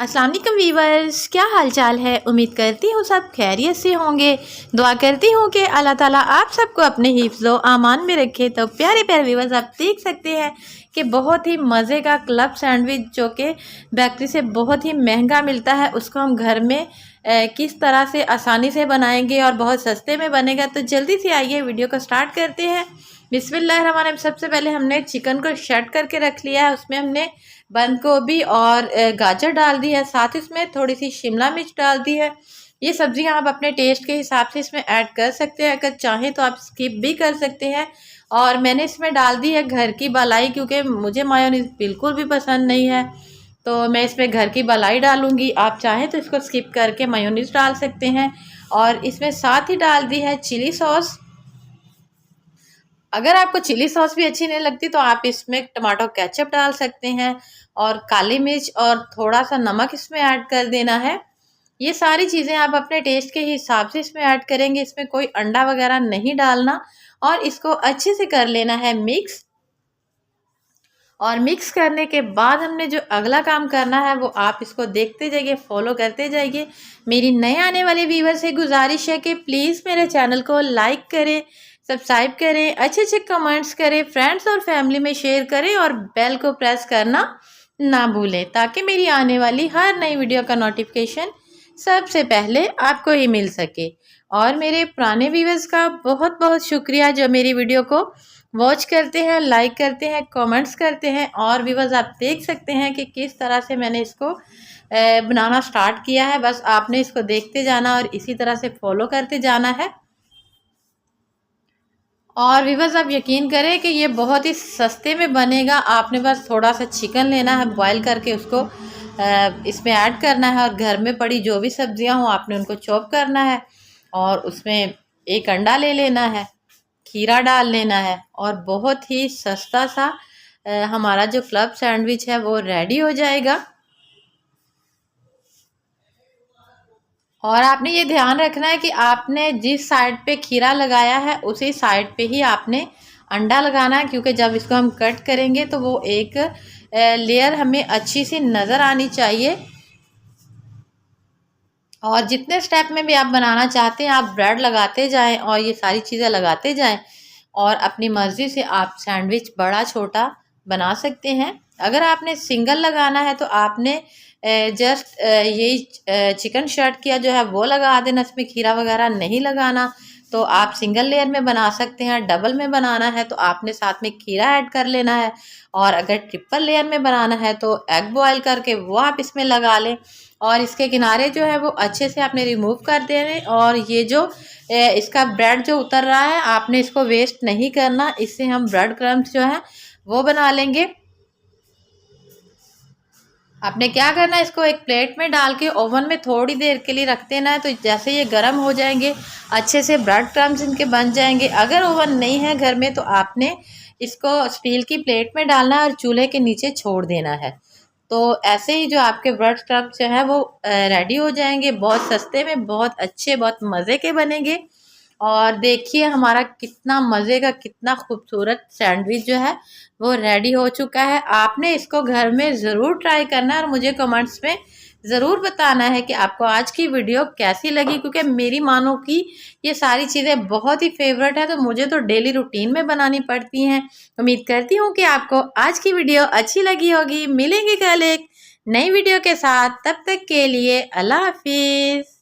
अस्सलाम वालेकुम वीवर्स, क्या हाल चाल है। उम्मीद करती हूँ सब खैरियत से होंगे। दुआ करती हूँ कि अल्लाह ताला आप सबको अपने हिफ्ज़ आमान में रखे। तो प्यारे प्यारे वीवर्स, आप देख सकते हैं कि बहुत ही मज़े का क्लब सैंडविच जो कि बेकरी से बहुत ही महंगा मिलता है, उसको हम घर में किस तरह से आसानी से बनाएंगे और बहुत सस्ते में बनेगा। तो जल्दी से आइए वीडियो को स्टार्ट करते हैं। बिस्मिल्लाहिर्रहमानिर्रहीम। सबसे पहले हमने चिकन को शट करके रख लिया है, उसमें हमने बंद गोभी और गाजर डाल दी है, साथ इसमें थोड़ी सी शिमला मिर्च डाल दी है। ये सब्जियां आप अपने टेस्ट के हिसाब से इसमें ऐड कर सकते हैं, अगर चाहें तो आप स्किप भी कर सकते हैं। और मैंने इसमें डाल दी है घर की मलाई, क्योंकि मुझे मायोनीज बिल्कुल भी पसंद नहीं है, तो मैं इसमें घर की मलाई डालूंगी। आप चाहें तो इसको स्किप करके मायोनीज डाल सकते हैं। और इसमें साथ ही डाल दी है चिली सॉस। अगर आपको चिली सॉस भी अच्छी नहीं लगती तो आप इसमें टमाटो केचप डाल सकते हैं, और काली मिर्च और थोड़ा सा नमक इसमें ऐड कर देना है। ये सारी चीज़ें आप अपने टेस्ट के हिसाब से इसमें ऐड करेंगे, इसमें कोई अंडा वगैरह नहीं डालना। और इसको अच्छे से कर लेना है मिक्स। और मिक्स करने के बाद हमने जो अगला काम करना है वो आप इसको देखते जाइए, फॉलो करते जाइए। मेरी नए आने वाले व्यूवर से गुजारिश है कि प्लीज़ मेरे चैनल को लाइक करें, सब्सक्राइब करें, अच्छे अच्छे कमेंट्स करें, फ्रेंड्स और फैमिली में शेयर करें और बेल को प्रेस करना ना भूलें, ताकि मेरी आने वाली हर नई वीडियो का नोटिफिकेशन सबसे पहले आपको ही मिल सके। और मेरे पुराने व्यूवर्स का बहुत बहुत शुक्रिया जो मेरी वीडियो को वॉच करते हैं, लाइक करते हैं, कमेंट्स करते हैं। और व्यूवर्स, आप देख सकते हैं कि किस तरह से मैंने इसको बनाना स्टार्ट किया है। बस आपने इसको देखते जाना और इसी तरह से फॉलो करते जाना है। और व्यूवर्स, आप यकीन करें कि ये बहुत ही सस्ते में बनेगा। आपने बस थोड़ा सा चिकन लेना है, बॉईल करके उसको इसमें ऐड करना है, और घर में पड़ी जो भी सब्जियां हों आपने उनको चॉप करना है, और उसमें एक अंडा ले लेना है, खीरा डाल लेना है, और बहुत ही सस्ता सा हमारा जो क्लब सैंडविच है वो रेडी हो जाएगा। और आपने ये ध्यान रखना है कि आपने जिस साइड पे खीरा लगाया है उसी साइड पे ही आपने अंडा लगाना है, क्योंकि जब इसको हम कट करेंगे तो वो एक लेयर हमें अच्छी सी नज़र आनी चाहिए। और जितने स्टेप में भी आप बनाना चाहते हैं आप ब्रेड लगाते जाएं और ये सारी चीज़ें लगाते जाएं, और अपनी मर्ज़ी से आप सैंडविच बड़ा छोटा बना सकते हैं। अगर आपने सिंगल लगाना है तो आपने जस्ट यही चिकन शर्ट किया जो है वो लगा देना, इसमें खीरा वगैरह नहीं लगाना। तो आप सिंगल लेयर में बना सकते हैं। डबल में बनाना है तो आपने साथ में खीरा ऐड कर लेना है। और अगर ट्रिपल लेयर में बनाना है तो एग बॉयल करके वो आप इसमें लगा लें, और इसके किनारे जो है वो अच्छे से आपने रिमूव कर देने। और ये जो इसका ब्रेड जो उतर रहा है आपने इसको वेस्ट नहीं करना, इससे हम ब्रेड क्रम्स जो है वो बना लेंगे। आपने क्या करना है, इसको एक प्लेट में डाल के ओवन में थोड़ी देर के लिए रख देना है। तो जैसे ये गर्म हो जाएंगे अच्छे से ब्रेड क्रम्स इनके बन जाएंगे। अगर ओवन नहीं है घर में तो आपने इसको स्टील की प्लेट में डालना है और चूल्हे के नीचे छोड़ देना है। तो ऐसे ही जो आपके ब्रेड क्रम्स जो है वो रेडी हो जाएंगे। बहुत सस्ते में बहुत अच्छे, बहुत मज़े के बनेंगे। और देखिए हमारा कितना मज़े का, कितना खूबसूरत सैंडविच जो है वो रेडी हो चुका है। आपने इसको घर में ज़रूर ट्राई करना है और मुझे कमेंट्स में ज़रूर बताना है कि आपको आज की वीडियो कैसी लगी, क्योंकि मेरी मानो की ये सारी चीज़ें बहुत ही फेवरेट है, तो मुझे तो डेली रूटीन में बनानी पड़ती हैं। उम्मीद करती हूँ कि आपको आज की वीडियो अच्छी लगी होगी। मिलेंगे कल एक नई वीडियो के साथ, तब तक के लिए अल्लाह हाफिज़।